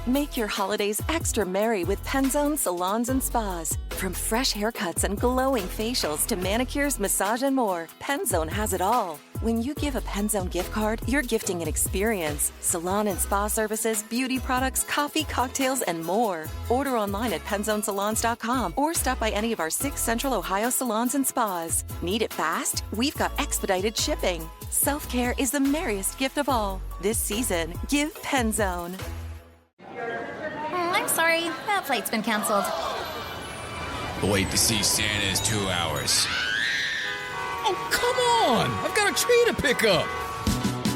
Make your holidays extra merry with Penzone salons and spas. From fresh haircuts and glowing facials to manicures, massage, and more, Penzone has it all. When you give a Penzone gift card, you're gifting an experience. Salon and spa services, beauty products, coffee, cocktails, and more. Order online at penzonesalons.com or stop by any of our 6 Central Ohio salons and spas. Need it fast? We've got expedited shipping. Self-care is the merriest gift of all. This season, give Penzone. I'm sorry, that flight's been canceled. Wait to see Santa is 2 hours. Oh, come on! I've got a tree to pick up!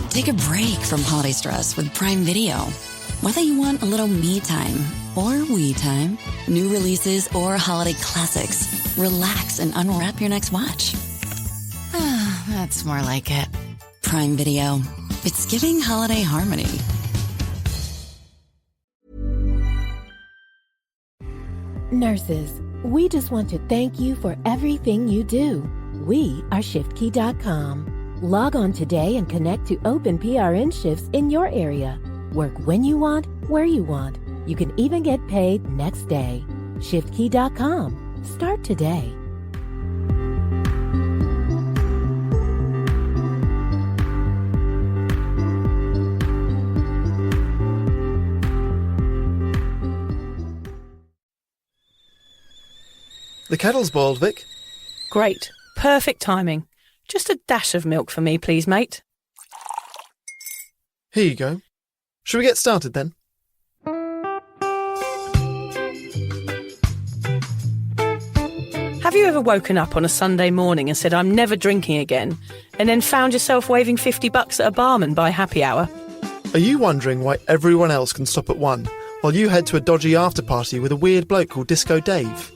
Take a break from holiday stress with Prime Video. Whether you want a little me time or we time, new releases or holiday classics, relax and unwrap your next watch. That's more like it. Prime Video. It's giving holiday harmony. Nurses, we just want to thank you for everything you do. We are ShiftKey.com. Log on today and connect to open PRN shifts in your area. Work when you want, where you want. You can even get paid next day. ShiftKey.com. Start today. The kettle's boiled, Vic. Great. Perfect timing. Just a dash of milk for me, please, mate. Here you go. Shall we get started then? Have you ever woken up on a Sunday morning and said, I'm never drinking again, and then found yourself waving $50 at a barman by happy hour? Are you wondering why everyone else can stop at 1 while you head to a dodgy after-party with a weird bloke called Disco Dave?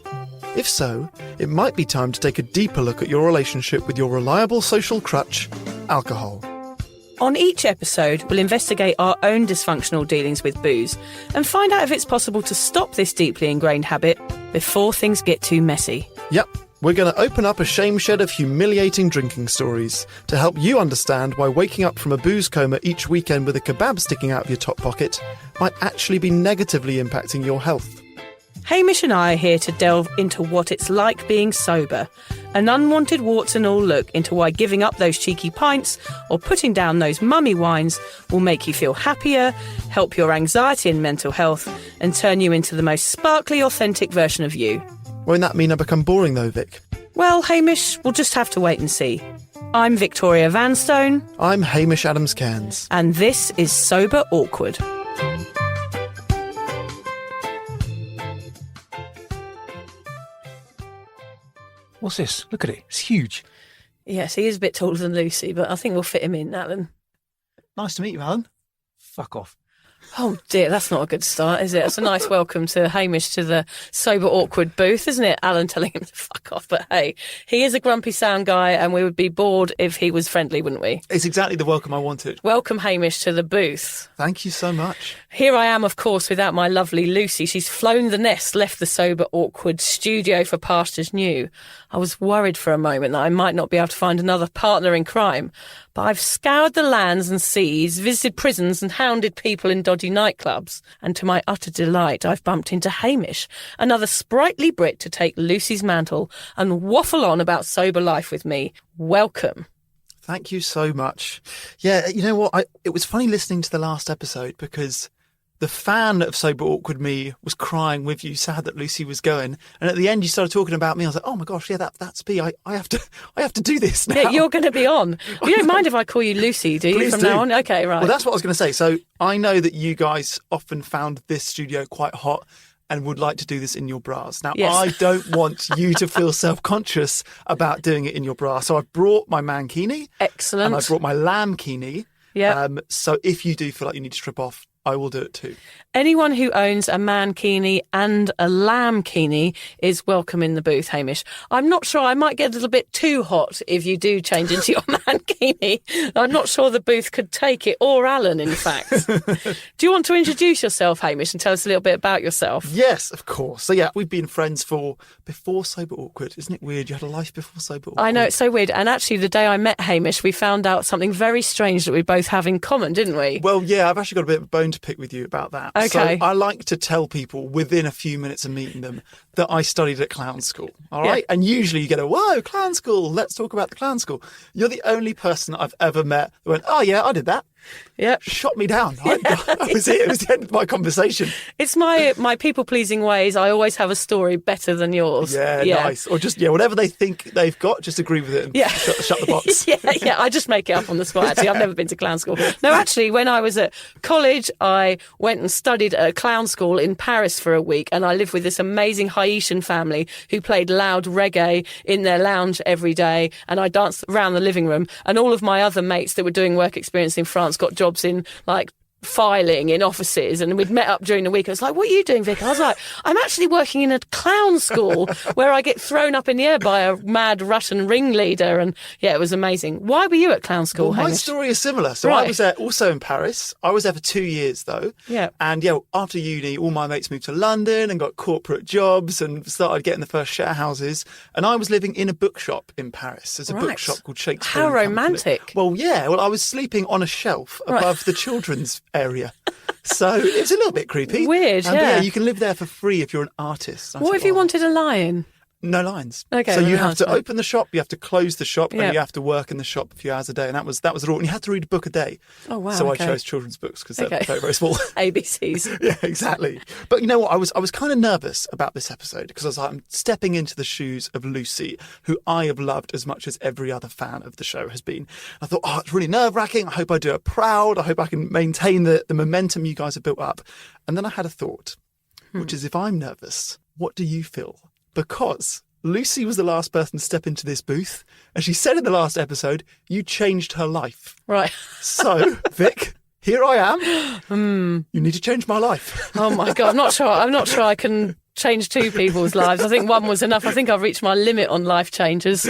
If so, it might be time to take a deeper look at your relationship with your reliable social crutch, alcohol. On each episode, we'll investigate our own dysfunctional dealings with booze and find out if it's possible to stop this deeply ingrained habit before things get too messy. Yep, we're going to open up a shame shed of humiliating drinking stories to help you understand why waking up from a booze coma each weekend with a kebab sticking out of your top pocket might actually be negatively impacting your health. Hamish and I are here to delve into what it's like being sober, an unwanted warts and all look into why giving up those cheeky pints or putting down those mummy wines will make you feel happier, help your anxiety and mental health, and turn you into the most sparkly, authentic version of you. Won't that mean I become boring though, Vic? Well, Hamish, we'll just have to wait and see. I'm Victoria Vanstone. I'm Hamish Adams-Cairns. And this is Sober Awkward. What's this? Look at it. It's huge. Yes, he is a bit taller than Lucy, but I think we'll fit him in, Alan. Nice to meet you, Alan. Fuck off. Oh dear, that's not a good start, is it? It's a nice welcome to Hamish to the Sober Awkward booth, isn't it? Alan telling him to fuck off, but hey, he is a grumpy sound guy and we would be bored if he was friendly, wouldn't we? It's exactly the welcome I wanted. Welcome, Hamish, to the booth. Thank you so much. Here I am, of course, without my lovely Lucy. She's flown the nest, left the Sober Awkward studio for pastures new. I was worried for a moment that I might not be able to find another partner in crime, but I've scoured the lands and seas, visited prisons and hounded people in dodgy nightclubs. And to my utter delight, I've bumped into Hamish, another sprightly Brit to take Lucy's mantle and waffle on about sober life with me. Welcome. Thank you so much. Yeah, you know what? It was funny listening to the last episode because the fan of Sober Awkward me was crying with you, sad that Lucy was going. And at the end, you started talking about me. I was like, oh my gosh, yeah, that's me. I have to do this now. Yeah, you're going to be on. You don't mind if I call you Lucy, do you, Please from do. now on? Okay, right. Well, that's what I was going to say. So I know that you guys often found this studio quite hot and would like to do this in your bras. Now, Yes. I don't want you to feel self-conscious about doing it in your bra. So I brought my mankini. Excellent. And I brought my lambkini. Yeah. So if you do feel like you need to strip off, I will do it too. Anyone who owns a mankini and a lambkini is welcome in the booth, Hamish. I'm not sure. I might get a little bit too hot if you do change into your mankini. I'm not sure the booth could take it, or Alan, in fact. Do you want to introduce yourself, Hamish, and tell us a little bit about yourself? Yes, of course. So yeah, we've been friends before Sober Awkward. Isn't it weird? You had a life before Sober Awkward. I know, it's so weird. And actually, the day I met Hamish, we found out something very strange that we both have in common, didn't we? Well, yeah, I've actually got a bit of a bone to to pick with you about that. Okay. So I like to tell people within a few minutes of meeting them that I studied at clown school. All right. Yeah. And usually you get whoa, clown school. Let's talk about the clown school. You're the only person I've ever met that went, oh, yeah, I did that. Yep. Shot me down. That was it. It was the end of my conversation. It's my people-pleasing ways. I always have a story better than yours. Yeah, nice. Or just, whatever they think they've got, just agree with it and shut the box. yeah, I just make it up on the spot, actually. I've never been to clown school. No, actually, when I was at college, I went and studied at a clown school in Paris for a week, and I lived with this amazing Haitian family who played loud reggae in their lounge every day, and I danced around the living room, and all of my other mates that were doing work experience in France got jobs in, like, filing in offices, and we'd met up during the week. I was like, what are you doing, Vic? I was like, I'm actually working in a clown school where I get thrown up in the air by a mad Russian ringleader. And yeah, it was amazing. Why were you at clown school, Well, my Hamish? story is similar. So Right. I was also in Paris. I was there for 2 years, though. Yeah. And after uni, all my mates moved to London and got corporate jobs and started getting the first share houses. And I was living in a bookshop in Paris. There's a Right. bookshop called Shakespeare. How and Company. romantic. Well, yeah. Well, I was sleeping on a shelf Right. above the children's area. So it's a little bit creepy. Weird, But yeah. you can live there for free if you're an artist. I What thought, if you oh, wanted a lion? No lines. Okay, so no you have lines, to right. open the shop, you have to close the shop, Yeah. and you have to work in the shop a few hours a day. And that was the rule. And you had to read a book a day. Oh, wow, So okay. I chose children's books because they're Okay. very, very small. ABCs. Yeah, exactly. But you know what? I was kind of nervous about this episode because I was like, I'm stepping into the shoes of Lucy, who I have loved as much as every other fan of the show has been. I thought, it's really nerve-wracking. I hope I do it proud. I hope I can maintain the momentum you guys have built up. And then I had a thought, which is, if I'm nervous, what do you feel? Because Lucy was the last person to step into this booth, and she said in the last episode, you changed her life. Right. So, Vic, here I am. You need to change my life. Oh my God, I'm not sure I can change two people's lives. I think one was enough. I think I've reached my limit on life changes.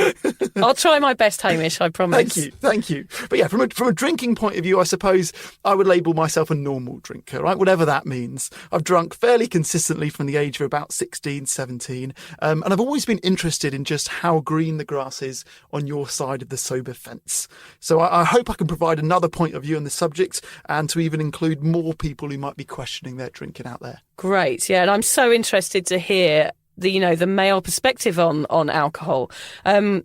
I'll try my best, Hamish, I promise. Thank you. But yeah, from a drinking point of view, I suppose I would label myself a normal drinker, right? Whatever that means. I've drunk fairly consistently from the age of about 16, 17. And I've always been interested in just how green the grass is on your side of the sober fence. So I hope I can provide another point of view on the subject and to even include more people who might be questioning their drinking out there. Great, yeah, and I'm so interested to hear the male perspective on alcohol.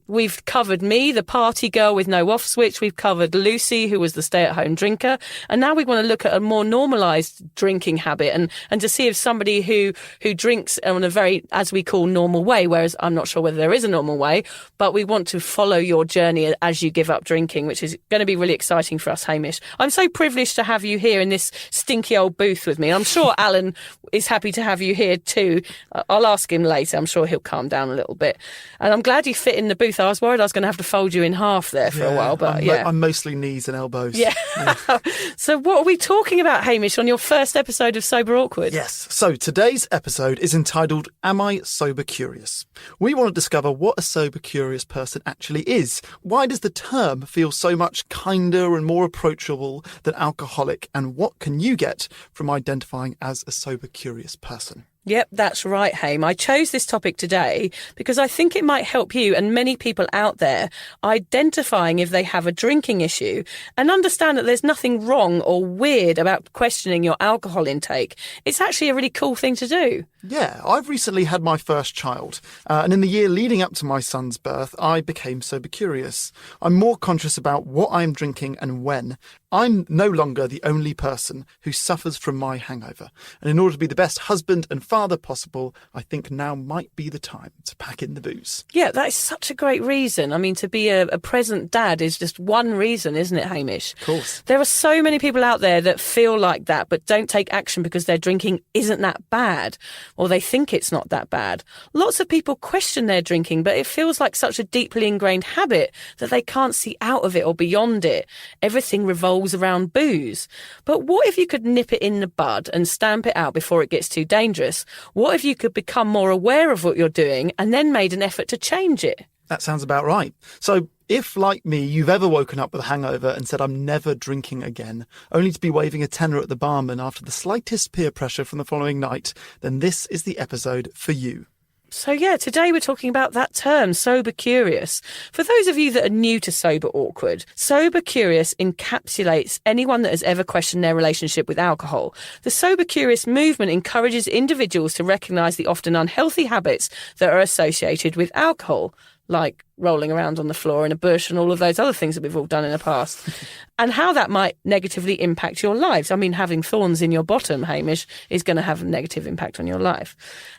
We've covered me, the party girl with no off switch. We've covered Lucy, who was the stay-at-home drinker, and now we want to look at a more normalised drinking habit and to see if somebody who drinks in a very, as we call, normal way. Whereas I'm not sure whether there is a normal way, but we want to follow your journey as you give up drinking, which is going to be really exciting for us, Hamish. I'm so privileged to have you here in this stinky old booth with me. I'm sure Alan is happy to have you here too. I'll ask him later. I'm sure he'll calm down a little bit. And I'm glad you fit in the booth. I was worried I was going to have to fold you in half there for a while, but I'm mostly knees and elbows. Yeah. So what are we talking about, Hamish, on your first episode of Sober Awkward? Yes. So today's episode is entitled, Am I Sober Curious? We want to discover what a sober curious person actually is. Why does the term feel so much kinder and more approachable than alcoholic? And what can you get from identifying as a sober curious person? Yep, that's right, Haim. I chose this topic today because I think it might help you and many people out there identifying if they have a drinking issue and understand that there's nothing wrong or weird about questioning your alcohol intake. It's actually a really cool thing to do. Yeah, I've recently had my first child, and in the year leading up to my son's birth, I became sober curious. I'm more conscious about what I'm drinking and when. I'm no longer the only person who suffers from my hangover, and in order to be the best husband and father possible, I think now might be the time to pack in the booze. Yeah, that is such a great reason. I mean, to be a present dad is just one reason, isn't it, Hamish? Of course. There are so many people out there that feel like that, but don't take action because their drinking isn't that bad, or they think it's not that bad. Lots of people question their drinking, but it feels like such a deeply ingrained habit that they can't see out of it or beyond it. Everything revolves around booze. But what if you could nip it in the bud and stamp it out before it gets too dangerous? What if you could become more aware of what you're doing and then made an effort to change it? That sounds about right. So if, like me, you've ever woken up with a hangover and said, I'm never drinking again, only to be waving a tenner at the barman after the slightest peer pressure from the following night, then this is the episode for you. So, yeah, today we're talking about that term, sober curious. For those of you that are new to sober awkward, sober curious encapsulates anyone that has ever questioned their relationship with alcohol. The sober curious movement encourages individuals to recognise the often unhealthy habits that are associated with alcohol, like rolling around on the floor in a bush and all of those other things that we've all done in the past, and how that might negatively impact your lives. I mean, having thorns in your bottom, Hamish, is going to have a negative impact on your life.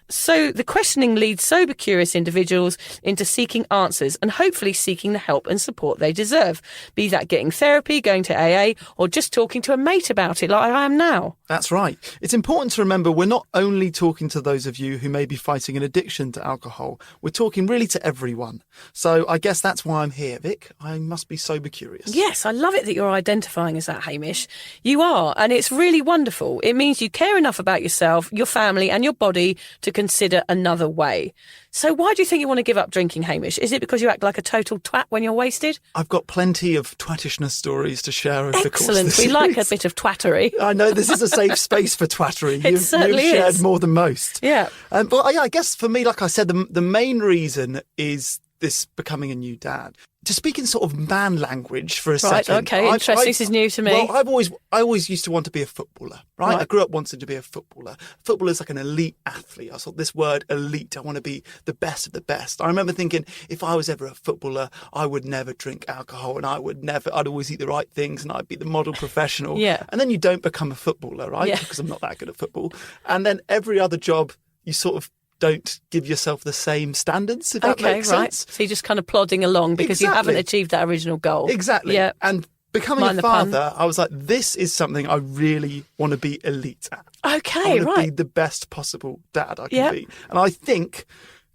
So the questioning leads sober curious individuals into seeking answers and hopefully seeking the help and support they deserve, be that getting therapy, going to AA, or just talking to a mate about it like I am now. That's right. It's important to remember we're not only talking to those of you who may be fighting an addiction to alcohol, we're talking really to everyone. So I guess that's why I'm here, Vic. I must be sober curious. Yes, I love it that you're identifying as that, Hamish. You are, and it's really wonderful. It means you care enough about yourself, your family and your body to consider another way. So why do you think you want to give up drinking, Hamish? Is it because you act like a total twat when you're wasted? I've got plenty of twattishness stories to share over the course of Excellent. this We like a series. bit of twattery. I know this is a safe space for twattery. It certainly you've shared is. more than most. Yeah. But yeah, I guess for me, like I said, the main reason is this becoming a new dad. To speak in sort of man language for a Right, second. okay, interesting. This is new to me. Well, I always used to want to be a footballer, right? I grew up wanting to be a footballer. Footballer is like an elite athlete. I thought this word elite, I want to be the best of the best. I remember thinking if I was ever a footballer, I would never drink alcohol and I'd always eat the right things and I'd be the model professional. Yeah. And then you don't become a footballer, right? Yeah. Because I'm not that good at football. And then every other job, you sort of don't give yourself the same standards, if that makes sense. So you're just kind of plodding along because you haven't achieved that original goal. Exactly. Yeah. And becoming Mind a the pun. father, I was like, this is something I really want to be elite at. Okay, I want to be right. the best possible dad I can Yeah. be. And I think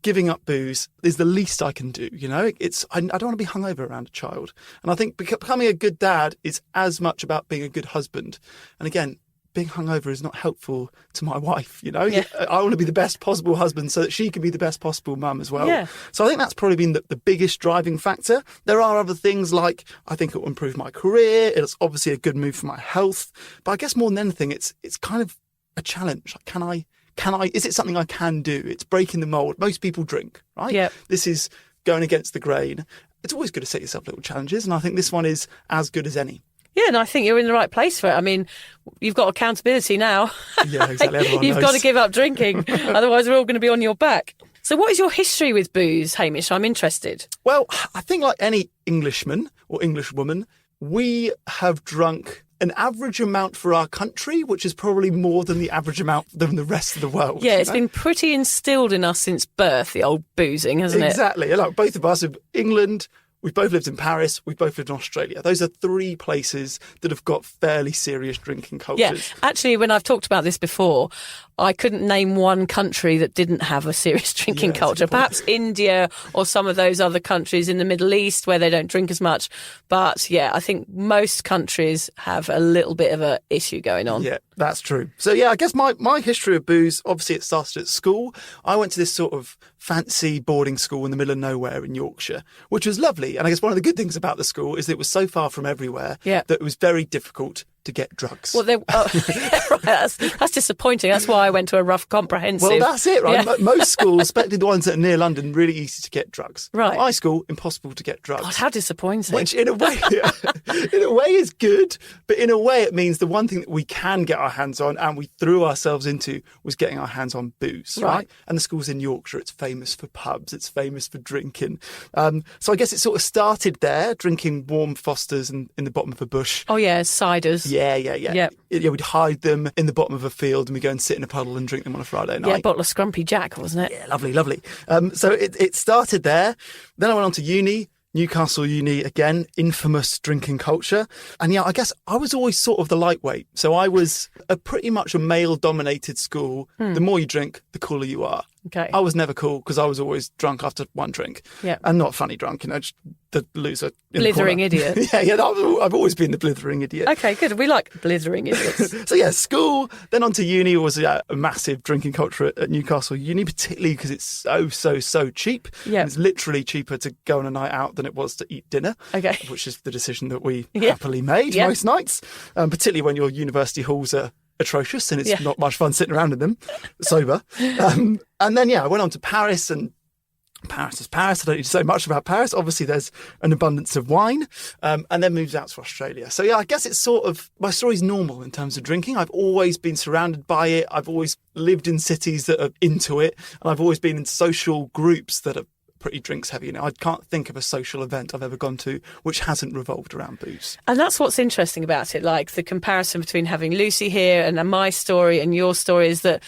giving up booze is the least I can do. You know, I don't want to be hungover around a child. And I think becoming a good dad is as much about being a good husband. And again, being hungover is not helpful to my wife, you know? Yeah. I want to be the best possible husband so that she can be the best possible mum as well. Yeah. So I think that's probably been the biggest driving factor. There are other things like I think it will improve my career. It's obviously a good move for my health. But I guess more than anything, it's kind of a challenge. Like, can I, is it something I can do? It's breaking the mold. Most people drink, right? Yep. This is going against the grain. It's always good to set yourself little challenges. And I think this one is as good as any. Yeah, and I think you're in the right place for it. I mean, you've got accountability now. Yeah, exactly. Everyone You've knows. got to give up drinking. Otherwise, we're all going to be on your back. So what is your history with booze, Hamish? I'm interested. Well, I think like any Englishman or Englishwoman, we have drunk an average amount for our country, which is probably more than the average amount than the rest of the world. Yeah, you it's know? been pretty instilled in us since birth, the old boozing, hasn't it? Exactly. Like both of us have England. We've both lived in Paris. We've both lived in Australia. Those are three places that have got fairly serious drinking cultures. Yeah, actually, when I've talked about this before, I couldn't name one country that didn't have a serious drinking that's a culture. good point. Perhaps India or some of those other countries in the Middle East where they don't drink as much. But yeah, I think most countries have a little bit of an issue going on. Yeah, that's true. So yeah, I guess my history of booze, obviously it started at school. I went to this sort of fancy boarding school in the middle of nowhere in Yorkshire, which was lovely. And I guess one of the good things about the school is that it was so far from everywhere that it was very difficult to get drugs. Well, right, that's disappointing. That's why I went to a rough comprehensive. Well, that's it, right? Yeah. Most schools, especially the ones that are near London, really easy to get drugs. Right. My school, impossible to get drugs. God, how disappointing. Which in a way is good, but in a way it means the one thing that we can get our hands on and we threw ourselves into was getting our hands on booze, right? And the school's in Yorkshire, it's famous for pubs, it's famous for drinking. So I guess it sort of started there, drinking warm Fosters in the bottom of a bush. Oh yeah, ciders. Yeah. Yep. Yeah, we'd hide them in the bottom of a field and we'd go and sit in a puddle and drink them on a Friday night. Yeah, a bottle of Scrumpy Jack, wasn't it? Yeah, lovely. So it started there. Then I went on to uni, Newcastle Uni, again, infamous drinking culture. And yeah, I guess I was always sort of the lightweight. So I was pretty much a male-dominated school. The more you drink, the cooler you are. Okay. I was never cool because I was always drunk after one drink. Yeah. And not funny drunk, just the loser. Blithering idiot. Yeah, I've always been the blithering idiot. Okay, good. We like blithering idiots. So yeah, school, then on to uni was a massive drinking culture at Newcastle Uni, particularly because it's so cheap. Yeah. It's literally cheaper to go on a night out than it was to eat dinner. Okay. Which is the decision that we happily made most nights, particularly when your university halls are atrocious, and it's not much fun sitting around in them sober. And then, I went on to Paris, and Paris is Paris. I don't need to say much about Paris. Obviously, there's an abundance of wine, and then moved out to Australia. So, I guess it's sort of, my story's normal in terms of drinking. I've always been surrounded by it. I've always lived in cities that are into it, and I've always been in social groups that are pretty drinks heavy. I can't think of a social event I've ever gone to which hasn't revolved around booze. And that's what's interesting about it, like the comparison between having Lucy here and my story and your story is that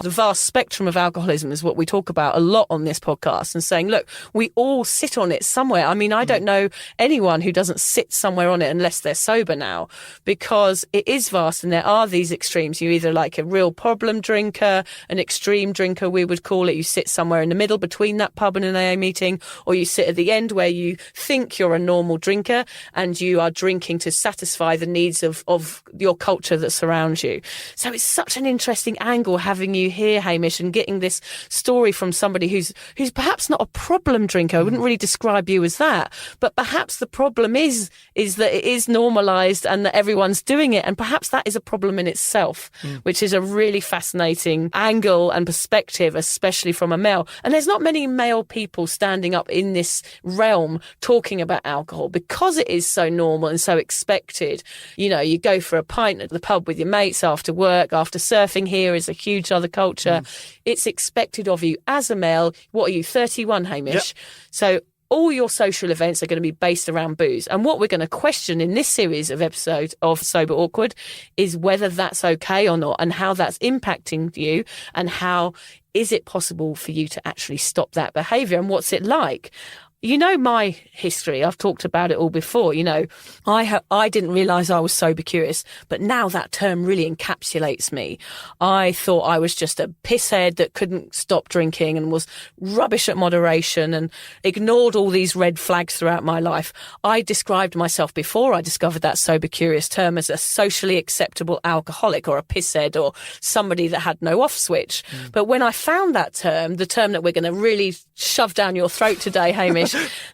the vast spectrum of alcoholism is what we talk about a lot on this podcast, and saying, look, we all sit on it somewhere. I mean, I don't know anyone who doesn't sit somewhere on it unless they're sober now, because it is vast and there are these extremes. You either like a real problem drinker, an extreme drinker, we would call it. You sit somewhere in the middle between that pub and an AA meeting, or you sit at the end where you think you're a normal drinker and you are drinking to satisfy the needs of your culture that surrounds you. So it's such an interesting angle having you here, Hamish, and getting this story from somebody who's perhaps not a problem drinker. I wouldn't really describe you as that, but perhaps the problem is that it is normalised and that everyone's doing it, and perhaps that is a problem in itself, which is a really fascinating angle and perspective, especially from a male. And there's not many male people standing up in this realm talking about alcohol because it is so normal and so expected. You go for a pint at the pub with your mates after work, after surfing here is a huge other culture. It's expected of you as a male. What are you, 31, Hamish? Yep. So all your social events are going to be based around booze. And what we're going to question in this series of episodes of Sober Awkward is whether that's okay or not, and how that's impacting you, and how is it possible for you to actually stop that behaviour, and what's it like? My history, I've talked about it all before. I didn't realise I was sober curious, but now that term really encapsulates me. I thought I was just a pisshead that couldn't stop drinking and was rubbish at moderation and ignored all these red flags throughout my life. I described myself before I discovered that sober curious term as a socially acceptable alcoholic, or a pisshead, or somebody that had no off switch. But when I found that term, the term that we're going to really shove down your throat today, Hamish,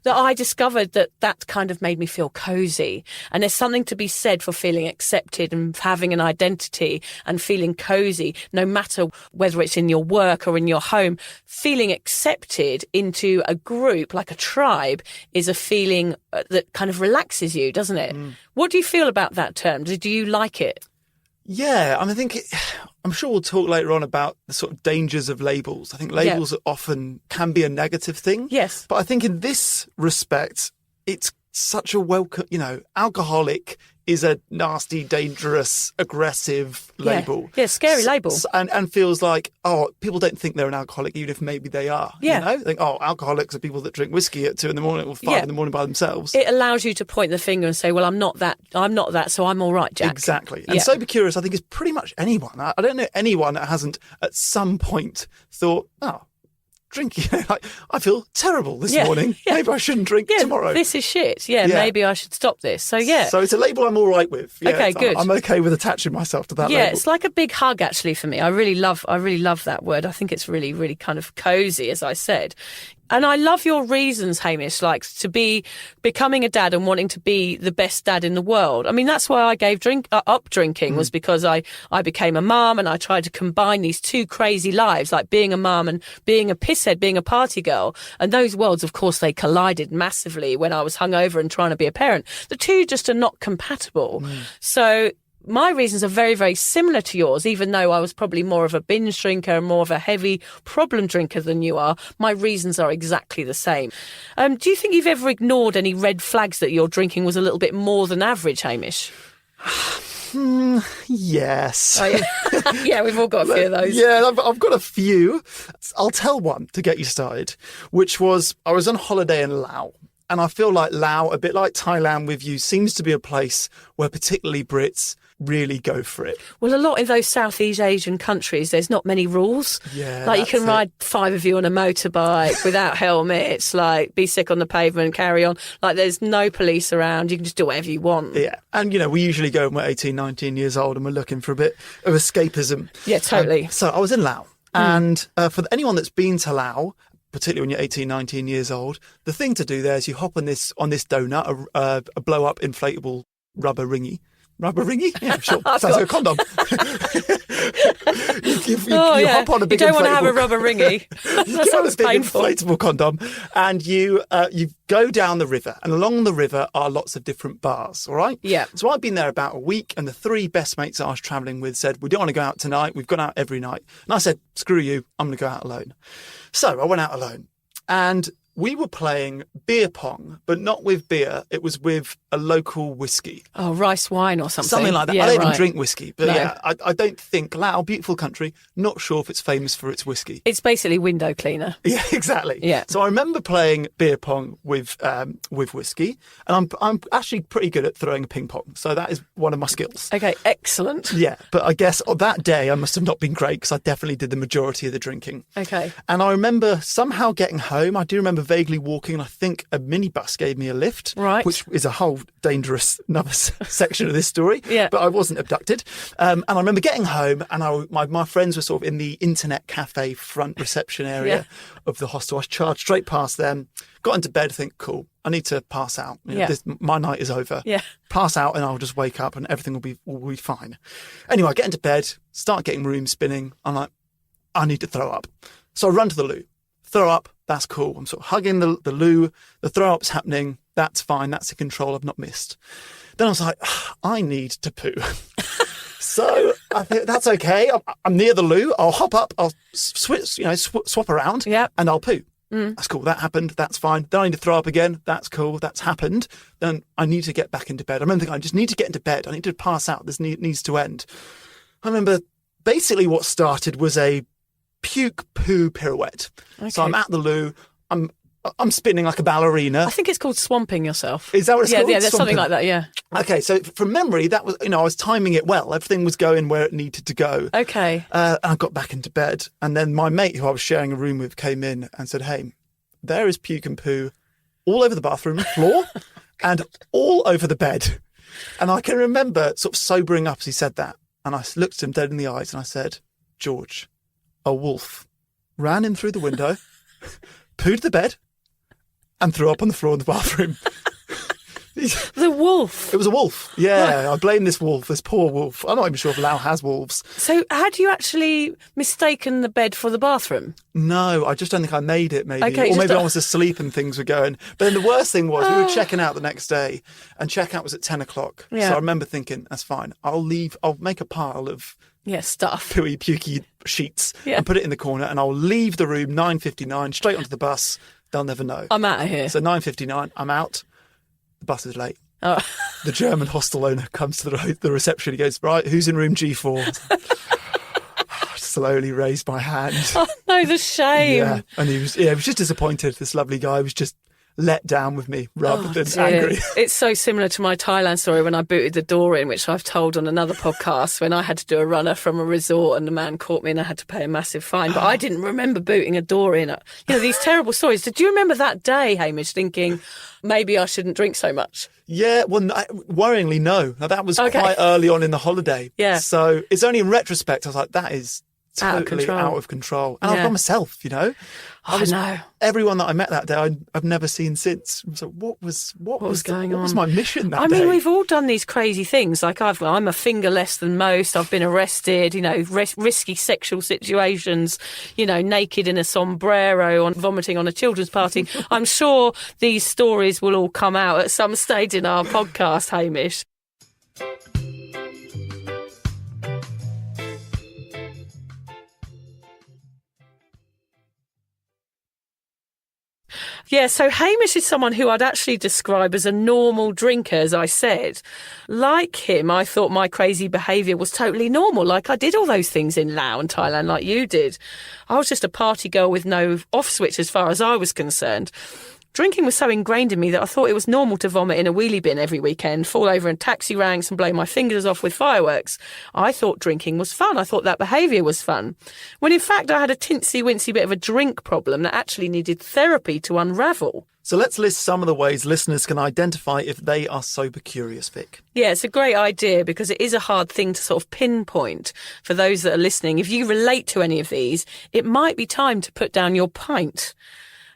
that I discovered that kind of made me feel cosy. And there's something to be said for feeling accepted and having an identity and feeling cosy, no matter whether it's in your work or in your home. Feeling accepted into a group, like a tribe, is a feeling that kind of relaxes you, doesn't it? What do you feel about that term? Do you like it? Yeah, I'm sure we'll talk later on about the sort of dangers of labels. I think labels often can be a negative thing. Yes. But I think in this respect, it's such a welcome, alcoholic is a nasty, dangerous, aggressive label. Yeah, scary label. And feels like, people don't think they're an alcoholic, even if maybe they are. Yeah. They think, alcoholics are people that drink whiskey at 2 a.m. or 5 a.m. by themselves. It allows you to point the finger and say, well, I'm not that, so I'm all right, Jack. Exactly. And sober curious, I think, is pretty much anyone. I don't know anyone that hasn't at some point thought, drinking, I feel terrible this morning. Yeah. Maybe I shouldn't drink tomorrow. This is shit. Maybe I should stop this. So So it's a label I'm all right with. Yeah, okay, good. I'm okay with attaching myself to that label. Yeah, it's like a big hug actually for me. I really love that word. I think it's really, really kind of cozy, as I said. And I love your reasons, Hamish, like to be becoming a dad and wanting to be the best dad in the world. I mean, that's why I gave up drinking, was because I became a mum, and I tried to combine these two crazy lives, like being a mum and being a pisshead, being a party girl. And those worlds, of course, they collided massively when I was hungover and trying to be a parent. The two just are not compatible. So my reasons are very, very similar to yours, even though I was probably more of a binge drinker and more of a heavy problem drinker than you are. My reasons are exactly the same. Do you think you've ever ignored any red flags that your drinking was a little bit more than average, Hamish? Yes. Yeah, we've all got a few of those. Yeah, I've got a few. I'll tell one to get you started, which was I was on holiday in Laos. And I feel like Laos, a bit like Thailand with you, seems to be a place where particularly Brits really go for it. Well, a lot in those Southeast Asian countries, there's not many rules. Yeah, like you can ride 5 of you on a motorbike without helmets, like be sick on the pavement and carry on. Like there's no police around. You can just do whatever you want. Yeah. And, we usually go when we're 18, 19 years old and we're looking for a bit of escapism. Yeah, totally. So I was in Laos. And for anyone that's been to Laos, particularly when you're 18, 19 years old, the thing to do there is you hop on this donut, a blow-up inflatable rubber ringy Rubber ringy? Yeah, sure. Sounds like a condom. you hop on a big You don't want to have a inflatable- rubber ringy. You That get on a sounds big painful. inflatable condom, and you go down the river, and along the river are lots of different bars. All right. Yeah. So I'd been there about a week, and the three best mates I was travelling with said, "We don't want to go out tonight. We've gone out every night." And I said, "Screw you. I'm going to go out alone." So I went out alone, and we were playing beer pong, but not with beer. It was with a local whiskey. Oh, rice wine or something. Something like that. Yeah, I don't even right. drink whiskey, but No. yeah, I don't think Laos, beautiful country, not sure if it's famous for its whiskey. It's basically window cleaner. Yeah, exactly. Yeah. So I remember playing beer pong with whiskey, and I'm actually pretty good at throwing a ping pong. So that is one of my skills. Okay, excellent. Yeah, but I guess on that day I must have not been great because I definitely did the majority of the drinking. Okay. And I remember somehow getting home. I do remember vaguely walking, and I think a minibus gave me a lift, Right. which is a whole dangerous another section of this story. Yeah. But I wasn't abducted. And I remember getting home, and my friends were sort of in the internet cafe front reception area of the hostel. I charged straight past them, got into bed, think, cool, I need to pass out. You know, Yeah. my night is over. Yeah. Pass out, and I'll just wake up, and everything will be fine. Anyway, I get into bed, start getting room spinning. I'm like, I need to throw up. So I run to the loo. Throw up, that's cool. I'm sort of hugging the loo. The throw up's happening. That's fine. That's a control I've not missed. Then I was like, I need to poo. So I think that's okay. I'm near the loo. I'll hop up. I'll swap around. Yep. And I'll poo. That's cool. That happened. That's fine. Then I need to throw up again. That's cool. That's happened. Then I need to get back into bed. I remember thinking, I just need to get into bed. I need to pass out. This needs to end. I remember basically what started was a puke poo pirouette. Okay. So I'm at the loo. I'm spinning like a ballerina. I think it's called swamping yourself. Is that what it's called? Yeah, there's something Swamping. like that, yeah. Okay, so from memory, that was, I was timing it well. Everything was going where it needed to go. Okay. And I got back into bed. And then my mate, who I was sharing a room with, came in and said, "Hey, there is puke and poo all over the bathroom floor and all over the bed." And I can remember sort of sobering up as he said that. And I looked at him dead in the eyes and I said, "George, a wolf ran in through the window, pooed the bed, and threw up on the floor in the bathroom." The wolf. It was a wolf. Yeah, I blame this wolf, this poor wolf. I'm not even sure if Lao has wolves. So had you actually mistaken the bed for the bathroom? No, I just don't think I made it, maybe. Okay, Or just maybe a- I was asleep and things were going. But then the worst thing was we were checking out the next day, and checkout was at 10 o'clock. Yeah. So I remember thinking, that's fine. I'll make a pile of Yeah, stuff. pooey, pukey sheets Yeah. and put it in the corner, and I'll leave the room 9:59, straight onto the bus. They'll never know. I'm out of here. So 9:59, I'm out. The bus is late. Oh. The German hostel owner comes to the reception. He goes, "Right, who's in room G4? Slowly raised my hand. Oh, no, the shame. Yeah, and he was just disappointed. This lovely guy was just let down with me rather than Dear. angry. It's so similar to my Thailand story when I booted the door in, which I've told on another podcast, when I had to do a runner from a resort and the man caught me and I had to pay a massive fine. But I didn't remember booting a door in. These terrible stories. Did you remember that day, Hamish, thinking maybe I shouldn't drink so much? Yeah, well, worryingly, no. Now, that was Okay. quite early on in the holiday. Yeah. So it's only in retrospect I was like, that is Out of totally control. out of control. And Yeah. I've got myself, I know. Everyone that I met that day, I've never seen since. So what was going What was on? my mission that I day? mean, we've all done these crazy things. Like I'm a finger less than most. I've been arrested, risky sexual situations, naked in a sombrero, vomiting on a children's party. I'm sure these stories will all come out at some stage in our podcast, Hamish. Yeah, so Hamish is someone who I'd actually describe as a normal drinker, as I said. Like him, I thought my crazy behaviour was totally normal. Like I did all those things in Laos and Thailand like you did. I was just a party girl with no off switch as far as I was concerned. Drinking was so ingrained in me that I thought it was normal to vomit in a wheelie bin every weekend, fall over in taxi ranks and blow my fingers off with fireworks. I thought drinking was fun. I thought that behaviour was fun. When in fact I had a tinsy-wincy bit of a drink problem that actually needed therapy to unravel. So let's list some of the ways listeners can identify if they are sober curious, Vic. Yeah, it's a great idea because it is a hard thing to sort of pinpoint for those that are listening. If you relate to any of these, it might be time to put down your pint.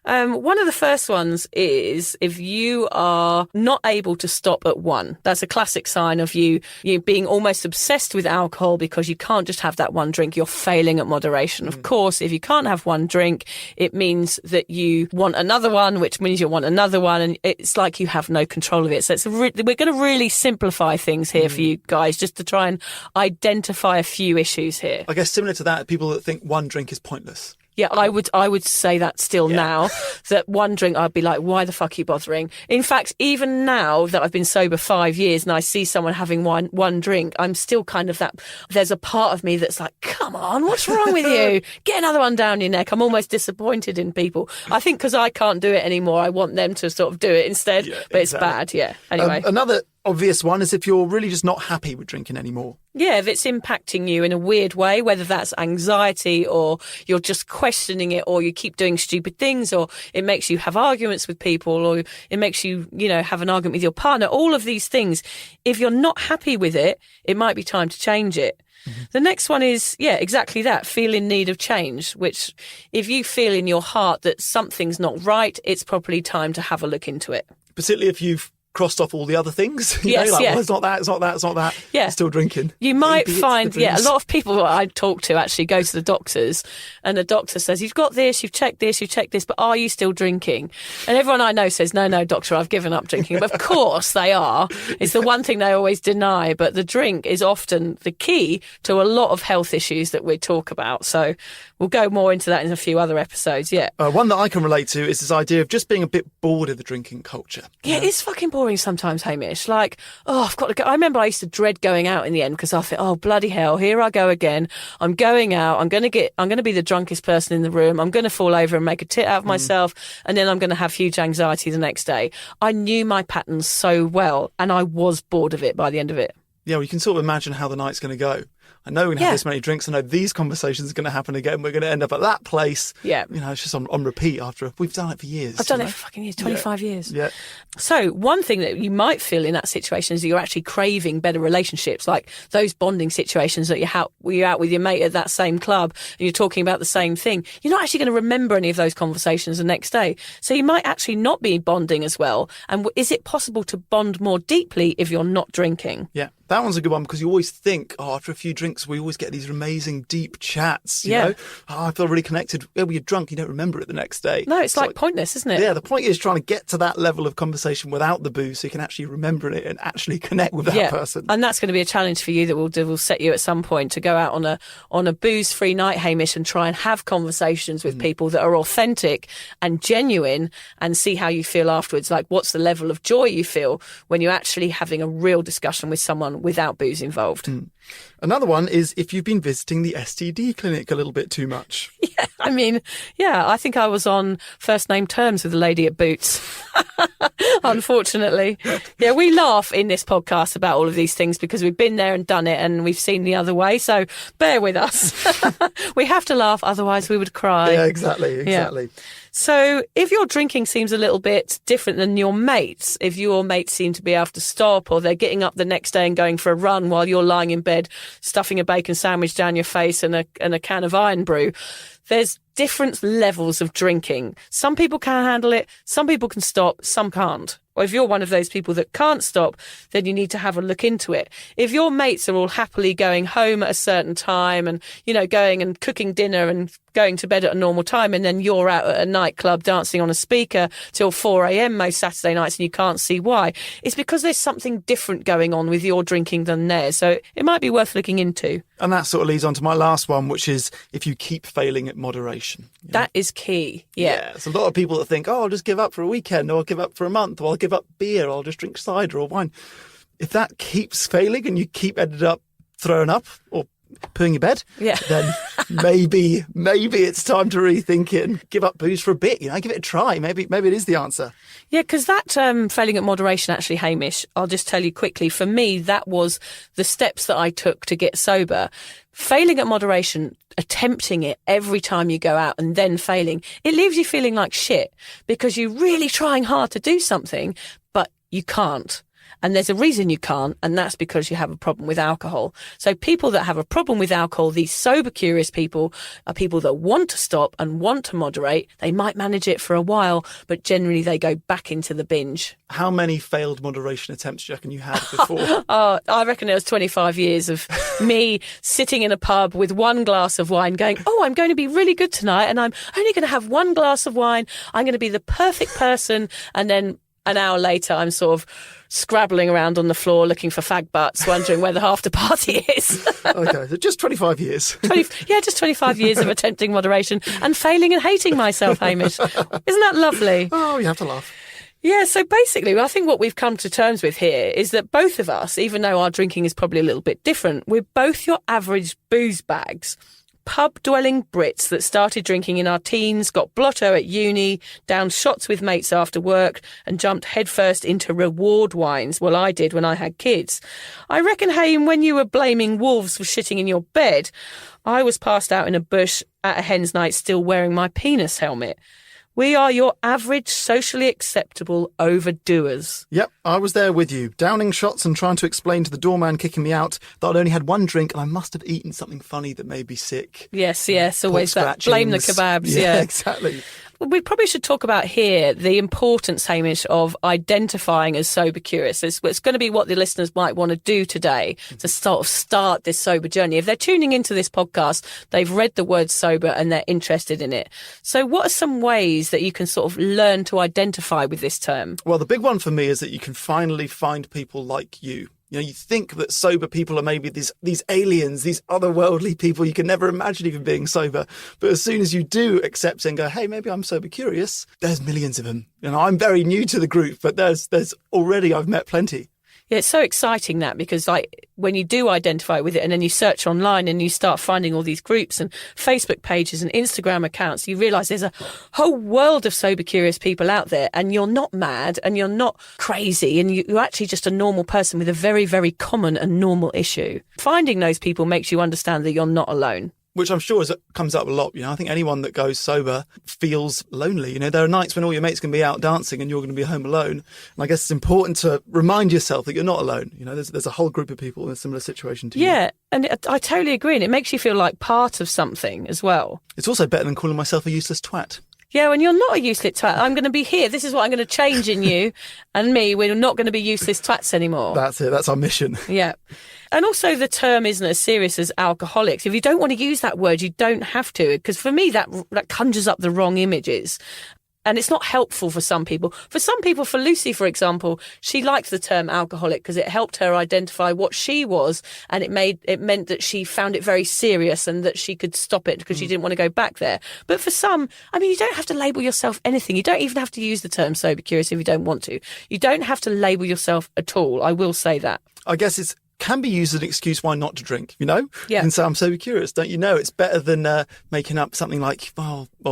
One of the first ones is if you are not able to stop at one. That's a classic sign of you being almost obsessed with alcohol because you can't just have that one drink. You're failing at moderation. Of course, if you can't have one drink, it means that you want another one, which means you want another one, and it's like you have no control of it. So we're going to really simplify things here for you guys, just to try and identify a few issues here. I guess similar to that, people that think one drink is pointless. Yeah, I would say that still now, that one drink, I'd be like, why the fuck are you bothering? In fact, even now that I've been sober 5 years and I see someone having one drink, I'm still kind of that, there's a part of me that's like, come on, what's wrong with you? Get another one down your neck. I'm almost disappointed in people. I think because I can't do it anymore, I want them to sort of do it instead, but it's bad, Anyway. Another obvious one is if you're really just not happy with drinking anymore. Yeah, if it's impacting you in a weird way, whether that's anxiety or you're just questioning it or you keep doing stupid things or it makes you have arguments with people or it makes you, have an argument with your partner, all of these things. If you're not happy with it, it might be time to change it. Mm-hmm. The next one is, exactly that, feel in need of change, which if you feel in your heart that something's not right, it's probably time to have a look into it. Particularly if you've crossed off all the other things. Well, it's not that, it's not that, it's not that. Yeah. I'm still drinking. You might find, a lot of people I talk to actually go to the doctors and the doctor says, you've got this, you've checked this, but are you still drinking? And everyone I know says, no, doctor, I've given up drinking. But of course they are. It's the one thing they always deny. But the drink is often the key to a lot of health issues that we talk about. So we'll go more into that in a few other episodes, One that I can relate to is this idea of just being a bit bored of the drinking culture. Yeah, it's fucking boring sometimes, Hamish. Like, I've got to go. I remember I used to dread going out in the end because I thought, oh, bloody hell, here I go again. I'm going out. I'm going to be the drunkest person in the room. I'm going to fall over and make a tit out of myself. And then I'm going to have huge anxiety the next day. I knew my patterns so well and I was bored of it by the end of it. Yeah, well, you can sort of imagine how the night's going to go. I know we're going to have this many drinks. I know these conversations are going to happen again. We're going to end up at that place. Yeah. It's just on repeat after we've done it for years. I've done it for fucking years, 25 years. Yeah. So one thing that you might feel in that situation is that you're actually craving better relationships, like those bonding situations that you're out with your mate at that same club and you're talking about the same thing. You're not actually going to remember any of those conversations the next day. So you might actually not be bonding as well. And is it possible to bond more deeply if you're not drinking? Yeah. That one's a good one because you always think, after a few drinks, we always get these amazing deep chats. You know? I feel really connected. When you're drunk, you don't remember it the next day. No, it's like pointless, isn't it? Yeah, the point is trying to get to that level of conversation without the booze so you can actually remember it and actually connect with that person. And that's going to be a challenge for you that will set you at some point to go out on a booze-free night, Hamish, and try and have conversations with people that are authentic and genuine and see how you feel afterwards. Like, what's the level of joy you feel when you're actually having a real discussion with someone without booze involved. Another one is if you've been visiting the STD clinic a little bit too much. I think I was on first name terms with the lady at Boots. Unfortunately. Yeah, we laugh in this podcast about all of these things because we've been there and done it and we've seen the other way. So bear with us. We have to laugh, otherwise we would cry. Yeah, exactly. Yeah. So if your drinking seems a little bit different than your mates, if your mates seem to be able to stop or they're getting up the next day and going for a run while you're lying in bed, stuffing a bacon sandwich down your face and a can of Iron Brew, there's different levels of drinking. Some people can handle it, some people can stop, some can't. Or if you're one of those people that can't stop, then you need to have a look into it. If your mates are all happily going home at a certain time and, going and cooking dinner and going to bed at a normal time, and then you're out at a nightclub dancing on a speaker till 4 a.m. most Saturday nights and you can't see why, it's because there's something different going on with your drinking than theirs. So it might be worth looking into. And that sort of leads on to my last one, which is if you keep failing at moderation. That is key. Yeah. There's a lot of people that think, I'll just give up for a weekend, or I'll give up for a month, or I'll give up beer, or I'll just drink cider or wine. If that keeps failing and you keep ended up throwing up or pooing your bed, then maybe it's time to rethink it and give up booze for a bit. Give it a try. Maybe it is the answer. Yeah, because that failing at moderation, actually, Hamish, I'll just tell you quickly, for me, that was the steps that I took to get sober. Failing at moderation, attempting it every time you go out and then failing, it leaves you feeling like shit because you're really trying hard to do something, but you can't. And there's a reason you can't, and that's because you have a problem with alcohol. So people that have a problem with alcohol, these sober curious people, are people that want to stop and want to moderate. They might manage it for a while, but generally they go back into the binge. How many failed moderation attempts do you reckon you had before? I reckon it was 25 years of me sitting in a pub with one glass of wine going, I'm going to be really good tonight, and I'm only going to have one glass of wine. I'm going to be the perfect person. And then an hour later, I'm sort of scrabbling around on the floor looking for fag butts, wondering where the after party is. Okay, so just 25 years. Just 25 years of attempting moderation and failing and hating myself, Hamish. Isn't that lovely? Oh, you have to laugh. Yeah, so basically, I think what we've come to terms with here is that both of us, even though our drinking is probably a little bit different, we're both your average booze bags. Pub-dwelling Brits that started drinking in our teens, got blotto at uni, downed shots with mates after work, and jumped headfirst into reward wines. Well, I did when I had kids. I reckon, Hayden, when you were blaming wolves for shitting in your bed, I was passed out in a bush at a hen's night still wearing my penis helmet. We are your average, socially acceptable overdoers. Yep, I was there with you, downing shots and trying to explain to the doorman kicking me out that I'd only had one drink and I must have eaten something funny that made me sick. Yes, always that. Blame the kebabs. Yeah, exactly. We probably should talk about here the importance, Hamish, of identifying as sober curious. It's going to be what the listeners might want to do today to sort of start this sober journey. If they're tuning into this podcast, they've read the word sober and they're interested in it. So what are some ways that you can sort of learn to identify with this term? Well, the big one for me is that you can finally find people like you. You know, you think that sober people are maybe these aliens, these otherworldly people you can never imagine even being sober. But as soon as you do accept it and go, hey, maybe I'm sober curious, there's millions of them. You know, I'm very new to the group, but there's already, I've met plenty. Yeah, it's so exciting that because when you do identify with it and then you search online and you start finding all these groups and Facebook pages and Instagram accounts, you realise there's a whole world of sober curious people out there and you're not mad and you're not crazy and you're actually just a normal person with a very, very common and normal issue. Finding those people makes you understand that you're not alone. Which I'm sure comes up a lot. You know, I think anyone that goes sober feels lonely. You know, there are nights when all your mates can be out dancing and you're going to be home alone. And I guess it's important to remind yourself that you're not alone. You know, there's a whole group of people in a similar situation to you. Yeah, and I totally agree. And it makes you feel like part of something as well. It's also better than calling myself a useless twat. Yeah, when you're not a useless twat, I'm going to be here. This is what I'm going to change in you and me. We're not going to be useless twats anymore. That's it. That's our mission. Yeah. And also the term isn't as serious as alcoholics. If you don't want to use that word, you don't have to. Because for me, that conjures up the wrong images. And it's not helpful for some people. For Lucy, for example, she liked the term alcoholic because it helped her identify what she was. And it meant that she found it very serious and that she could stop it because she didn't want to go back there. But for some, I mean, you don't have to label yourself anything. You don't even have to use the term sober curious if you don't want to. You don't have to label yourself at all. I will say that. I guess it can be used as an excuse why not to drink, you know? Yeah. You can say, I'm sober curious, don't you know? It's better than making up something like,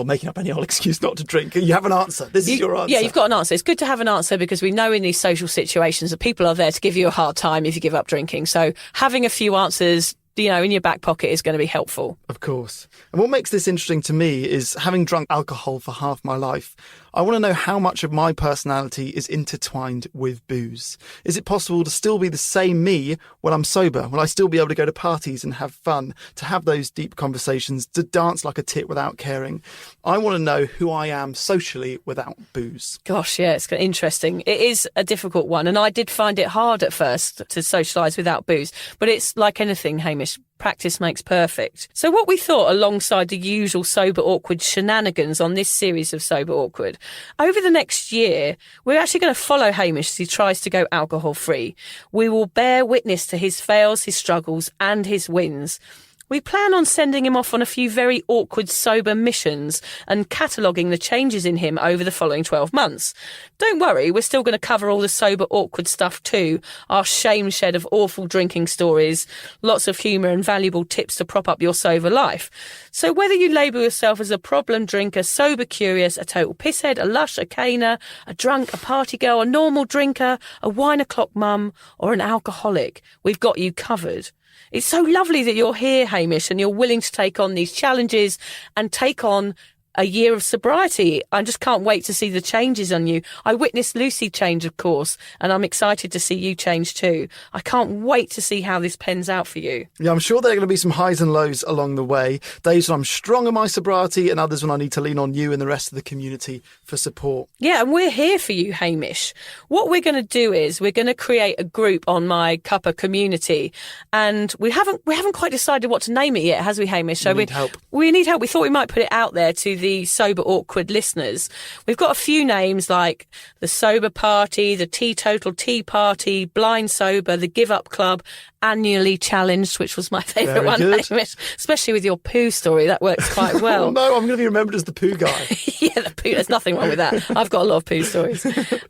making up any old excuse not to drink. You have an answer. This is your answer. Yeah, you've got an answer. It's good to have an answer because we know in these social situations that people are there to give you a hard time if you give up drinking. So having a few answers, you know, in your back pocket is going to be helpful. Of course. And what makes this interesting to me is having drunk alcohol for half my life, I want to know how much of my personality is intertwined with booze. Is it possible to still be the same me when I'm sober? Will I still be able to go to parties and have fun, to have those deep conversations, to dance like a tit without caring? I want to know who I am socially without booze. Gosh, yeah, it's interesting. It is a difficult one. And I did find it hard at first to socialise without booze. But it's like anything, Hamish. Practice makes perfect. So what we thought alongside the usual Sober Awkward shenanigans on this series of Sober Awkward, over the next year, we're actually going to follow Hamish as he tries to go alcohol free. We will bear witness to his fails, his struggles and his wins. We plan on sending him off on a few very awkward sober missions and cataloguing the changes in him over the following 12 months. Don't worry, we're still going to cover all the sober awkward stuff too. Our shame shed of awful drinking stories, lots of humour and valuable tips to prop up your sober life. So whether you label yourself as a problem drinker, sober curious, a total pisshead, a lush, a caner, a drunk, a party girl, a normal drinker, a wine o'clock mum or an alcoholic, we've got you covered. It's so lovely that you're here, Hamish, and you're willing to take on these challenges and take on a year of sobriety. I just can't wait to see the changes on you. I witnessed Lucy change, of course, and I'm excited to see you change too. I can't wait to see how this pans out for you. Yeah, I'm sure there are going to be some highs and lows along the way. Days when I'm strong in my sobriety and others when I need to lean on you and the rest of the community for support. Yeah, and we're here for you, Hamish. What we're going to do is we're going to create a group on my Cuppa community, and we haven't quite decided what to name it yet, has we, Hamish? So we need help. We need help. We thought we might put it out there to the Sober Awkward listeners. We've got a few names like the Sober Party, the Teetotal Tea Party, Blind Sober, the Give Up Club, Annually Challenged, which was my favourite one, Hamish, especially with your poo story. That works quite well. Oh no, I'm going to be remembered as the poo guy. Yeah, the poo. There's nothing wrong with that. I've got a lot of poo stories.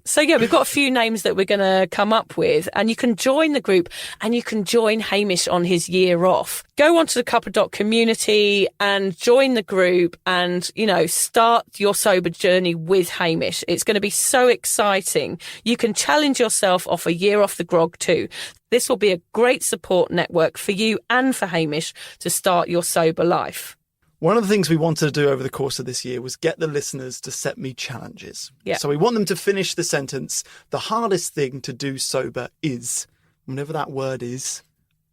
So yeah, we've got a few names that we're going to come up with, and you can join the group and you can join Hamish on his year off. Go onto the Cuppa community and join the group and, start your sober journey with Hamish. It's going to be so exciting. You can challenge yourself off a year off the grog too. This will be a great support network for you and for Hamish to start your sober life. One of the things we wanted to do over the course of this year was get the listeners to set me challenges. Yeah. So we want them to finish the sentence, the hardest thing to do sober is, whatever that word is,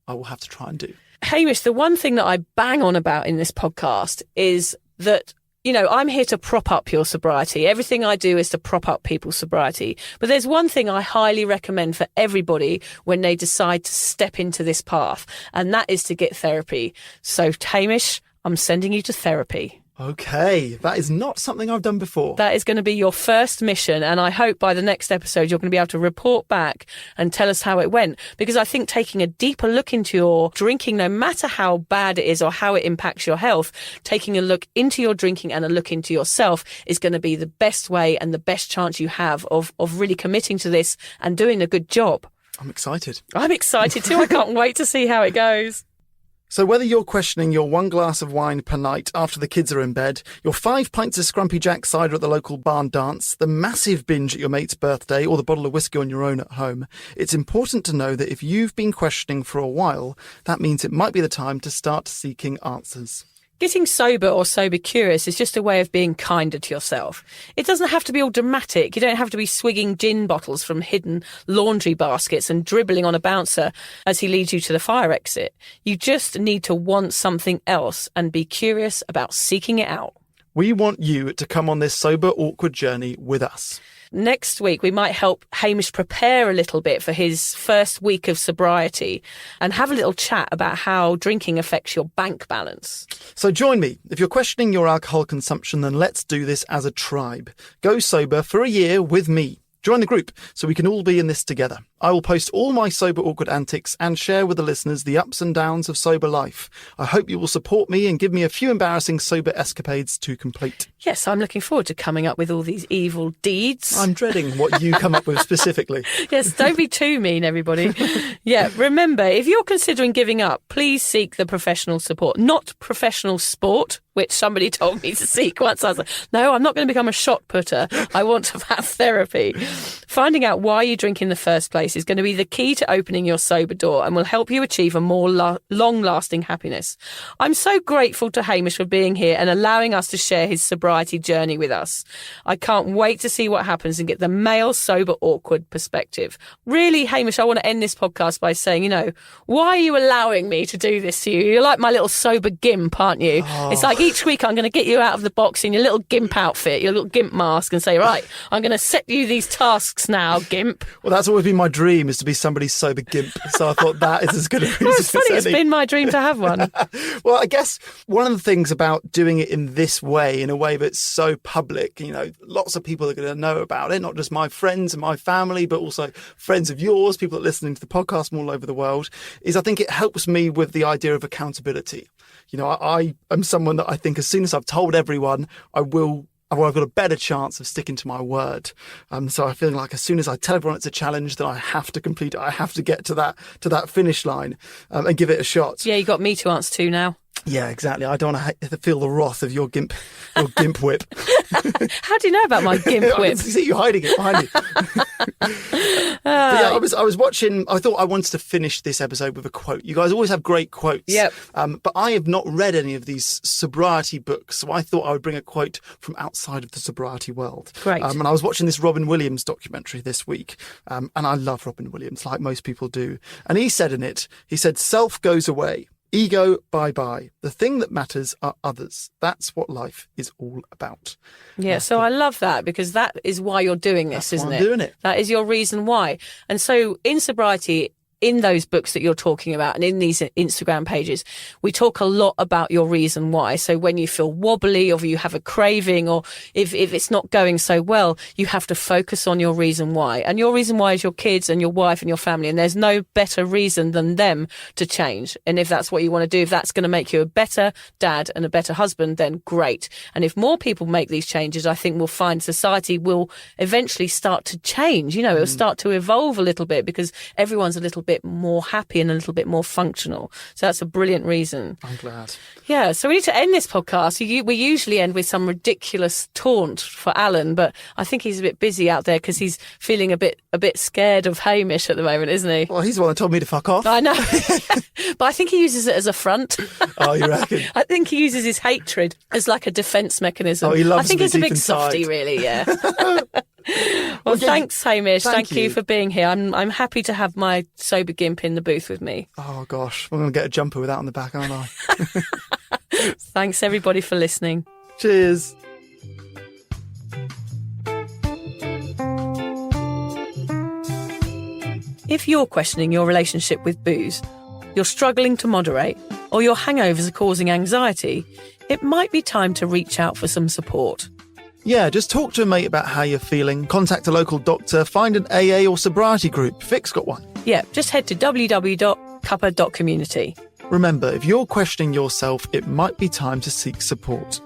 I will have to try and do. Hamish, the one thing that I bang on about in this podcast is that, I'm here to prop up your sobriety. Everything I do is to prop up people's sobriety. But there's one thing I highly recommend for everybody when they decide to step into this path, and that is to get therapy. So, Hamish, I'm sending you to therapy. Okay, that is not something I've done before. That is going to be your first mission, and I hope by the next episode you're going to be able to report back and tell us how it went, because I think taking a deeper look into your drinking, no matter how bad it is or how it impacts your health, taking a look into your drinking and a look into yourself is going to be the best way and the best chance you have of really committing to this and doing a good job. I'm excited. I'm excited too. I can't wait to see how it goes. So whether you're questioning your 1 glass of wine per night after the kids are in bed, your 5 pints of Scrumpy Jack cider at the local barn dance, the massive binge at your mate's birthday, or the bottle of whiskey on your own at home, it's important to know that if you've been questioning for a while, that means it might be the time to start seeking answers. Getting sober or sober curious is just a way of being kinder to yourself. It doesn't have to be all dramatic. You don't have to be swigging gin bottles from hidden laundry baskets and dribbling on a bouncer as he leads you to the fire exit. You just need to want something else and be curious about seeking it out. We want you to come on this sober awkward journey with us. Next week, we might help Hamish prepare a little bit for his first week of sobriety and have a little chat about how drinking affects your bank balance. So join me. If you're questioning your alcohol consumption, then let's do this as a tribe. Go sober for a year with me. Join the group so we can all be in this together. I will post all my sober awkward antics and share with the listeners the ups and downs of sober life. I hope you will support me and give me a few embarrassing sober escapades to complete. Yes, I'm looking forward to coming up with all these evil deeds. I'm dreading what you come up with specifically. Yes, don't be too mean, everybody. Yeah, remember, if you're considering giving up, please seek the professional support, not professional sport, which somebody told me to seek once. I was like, no, I'm not going to become a shot putter. I want to have therapy. Finding out why you drink in the first place is going to be the key to opening your sober door and will help you achieve a more long-lasting happiness. I'm so grateful to Hamish for being here and allowing us to share his sobriety journey with us. I can't wait to see what happens and get the male sober awkward perspective. Really, Hamish, I want to end this podcast by saying, why are you allowing me to do this to you? You're like my little sober gimp, aren't you? Oh. It's like each week I'm going to get you out of the box in your little gimp outfit, your little gimp mask, and say, right, I'm going to set you these tasks now, gimp. Well, that's always been my dream, is to be somebody's sober gimp. So I thought that is as good a reason well, it's funny, as it's been my dream to have one. Well, I guess one of the things about doing it in this way, in a way that's so public, lots of people are going to know about it, not just my friends and my family, but also friends of yours, people that are listening to the podcast from all over the world, is I think it helps me with the idea of accountability. I am someone that I think as soon as I've told everyone, I've got a better chance of sticking to my word. So I feel like as soon as I tell everyone it's a challenge, then I have to complete it. I have to get to that finish line and give it a shot. Yeah, you got me to answer to now. Yeah, exactly. I don't want to feel the wrath of your gimp whip. How do you know about my gimp I whip? can see you hiding it behind you. But yeah, I was watching. I thought I wanted to finish this episode with a quote. You guys always have great quotes. Yep. But I have not read any of these sobriety books, so I thought I would bring a quote from outside of the sobriety world. Great. And I was watching this Robin Williams documentary this week, and I love Robin Williams, like most people do. And he said in it, self goes away. Ego, bye-bye. The thing that matters are others. That's what life is all about. Yeah, so I love that, because that is why you're doing this, That's isn't why it? I'm doing it. That is your reason why. And so in sobriety, in those books that you're talking about and in these Instagram pages, we talk a lot about your reason why. So when you feel wobbly or you have a craving, or if it's not going so well, you have to focus on your reason why. And your reason why is your kids and your wife and your family. And there's no better reason than them to change. And if that's what you want to do, if that's going to make you a better dad and a better husband, then great. And if more people make these changes, I think we'll find society will eventually start to change. You know, it'll start to evolve a little bit, because everyone's a little bit more happy and a little bit more functional. So that's a brilliant reason. I'm glad. Yeah, so we need to end this podcast. We usually end with some ridiculous taunt for Alan, but I think he's a bit busy out there because he's feeling a bit scared of Hamish at the moment, isn't he? Well, he's the one that told me to fuck off. I know. But I think he uses it as a front. Oh, you reckon? I think he uses his hatred as like a defence mechanism. Oh, he loves I think me he's a deep big inside. softie, really, yeah. Well, yeah, thanks, Hamish. thank Thank you you for being here. I'm happy to have my sober gimp in the booth with me. Oh, gosh. I'm going to get a jumper with that on the back, aren't I? Thanks, everybody, for listening. Cheers. If you're questioning your relationship with booze, you're struggling to moderate, or your hangovers are causing anxiety, it might be time to reach out for some support. Yeah, just talk to a mate about how you're feeling, contact a local doctor, find an AA or sobriety group. Vic's got one. Yeah, just head to www.cuppa.community. Remember, if you're questioning yourself, it might be time to seek support.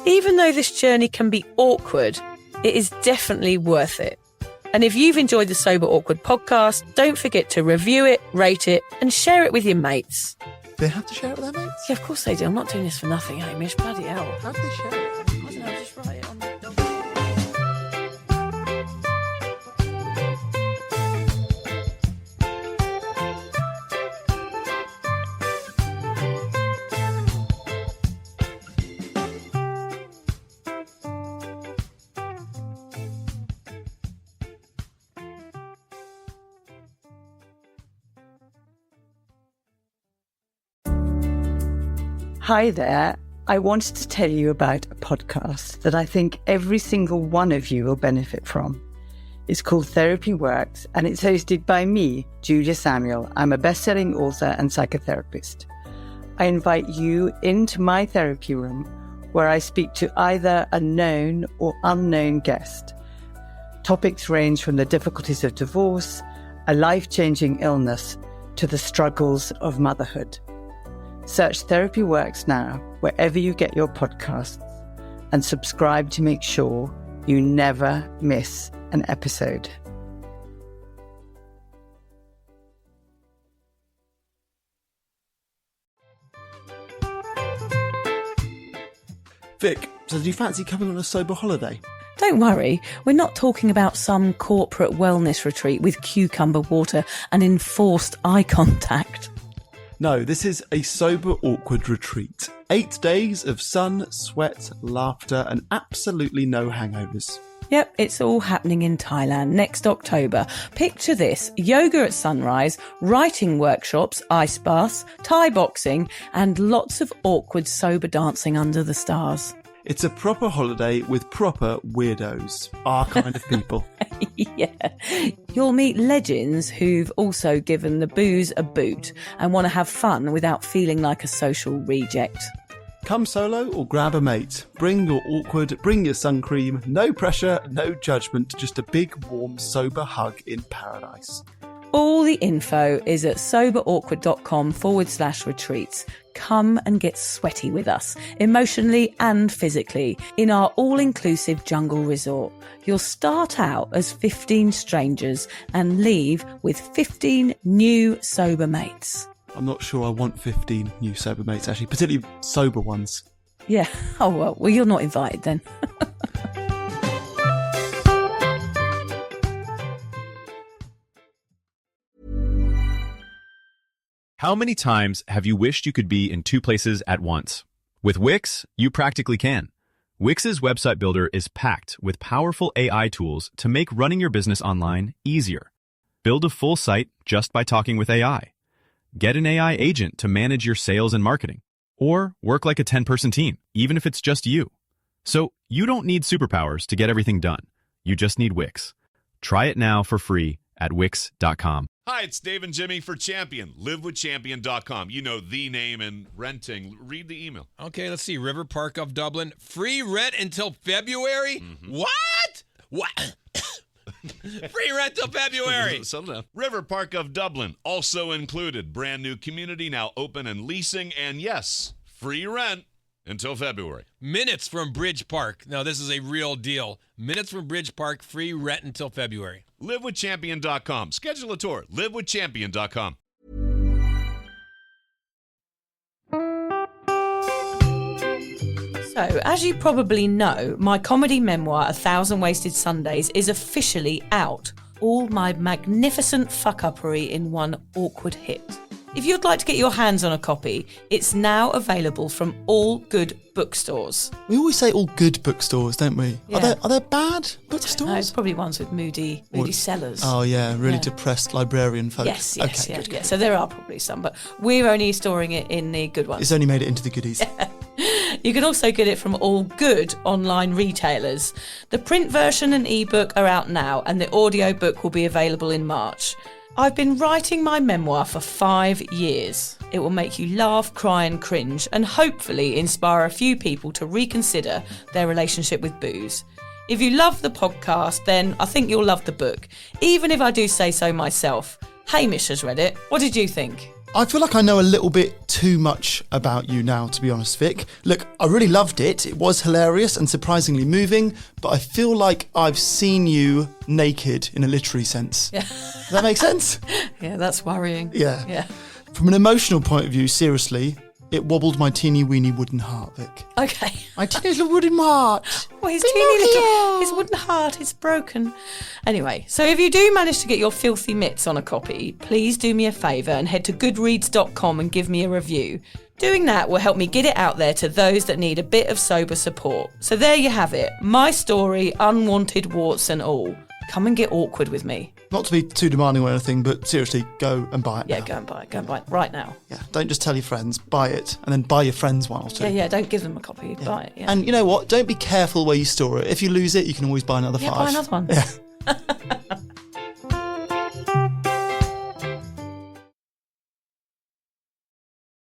Even though this journey can be awkward, it is definitely worth it. And if you've enjoyed the Sober Awkward podcast, don't forget to review it, rate it, and share it with your mates. They have to share it with their mates? Yeah, of course they do. I'm not doing this for nothing, Hamish. Bloody hell. How do they share it? I don't know, just write it on the document. Hi there. I wanted to tell you about a podcast that I think every single one of you will benefit from. It's called Therapy Works, and it's hosted by me, Julia Samuel. I'm a best-selling author and psychotherapist. I invite you into my therapy room, where I speak to either a known or unknown guest. Topics range from the difficulties of divorce, a life-changing illness, to the struggles of motherhood. Search Therapy Works now, wherever you get your podcasts, and subscribe to make sure you never miss an episode. Vic, so do you fancy coming on a sober holiday? Don't worry, we're not talking about some corporate wellness retreat with cucumber water and enforced eye contact. No, this is a sober awkward retreat. 8 days of sun, sweat, laughter, and absolutely no hangovers. Yep, it's all happening in Thailand next October. Picture this: yoga at sunrise, writing workshops, ice baths, Thai boxing, and lots of awkward sober dancing under the stars. It's a proper holiday with proper weirdos. Our kind of people. Yeah. You'll meet legends who've also given the booze a boot and want to have fun without feeling like a social reject. Come solo or grab a mate. Bring your awkward, bring your sun cream. No pressure, no judgment, just a big, warm, sober hug in paradise. All the info is at soberawkward.com/retreats. Come and get sweaty with us, emotionally and physically, in our all-inclusive jungle resort. You'll start out as 15 strangers and leave with 15 new sober mates. I'm not sure I want 15 new sober mates, actually, particularly sober ones. Yeah. Oh, well, you're not invited then. How many times have you wished you could be in two places at once? With Wix, you practically can. Wix's website builder is packed with powerful AI tools to make running your business online easier. Build a full site just by talking with AI. Get an AI agent to manage your sales and marketing. Or work like a 10-person team, even if it's just you. So you don't need superpowers to get everything done. You just need Wix. Try it now for free at Wix.com. Hi, it's Dave and Jimmy for Champion. LiveWithChampion.com. You know the name in renting. Read the email. Okay, let's see. River Park of Dublin. Free rent until February? Mm-hmm. What? Free rent till February. Settle down. River Park of Dublin, also included. Brand new community, now open and leasing. And yes, free rent until February. Minutes from Bridge Park. Now, this is a real deal. Minutes from Bridge Park, free rent until February. LiveWithChampion.com. Schedule a tour. LiveWithChampion.com. So, as you probably know, my comedy memoir, 1,000 Wasted Sundays, is officially out. All my magnificent fuck-uppery in one awkward hit. If you'd like to get your hands on a copy, it's now available from all good bookstores. We always say all good bookstores, don't we? Yeah. Are there bad bookstores? No, it's probably ones with moody sellers. Oh, yeah, really depressed librarian folk. Yes, okay, good. So there are probably some, but we're only storing it in the good ones. It's only made it into the goodies. You can also get it from all good online retailers. The print version and ebook are out now, and the audiobook will be available in March. I've been writing my memoir for 5 years. It will make you laugh, cry and cringe, and hopefully inspire a few people to reconsider their relationship with booze. If you love the podcast, then I think you'll love the book, even if I do say so myself. Hamish has read it. What did you think? I feel like I know a little bit too much about you now, to be honest, Vic. Look, I really loved it. It was hilarious and surprisingly moving, but I feel like I've seen you naked in a literary sense. Yeah. Does that make sense? Yeah, that's worrying. Yeah. From an emotional point of view, seriously, it wobbled my teeny weeny wooden heart, Vic. Okay. My teeny little wooden heart. Well, his wooden heart is broken. Anyway, so if you do manage to get your filthy mitts on a copy, please do me a favour and head to goodreads.com and give me a review. Doing that will help me get it out there to those that need a bit of sober support. So there you have it. My story, unwanted warts and all. Come and get awkward with me. Not to be too demanding or anything, but seriously, go and buy it now. Go and buy it right now. Yeah, don't just tell your friends, buy it, and then buy your friends one or two. Yeah, don't give them a copy, buy it. Yeah. And you know what? Don't be careful where you store it. If you lose it, you can always buy another 5. Buy another one. Yeah.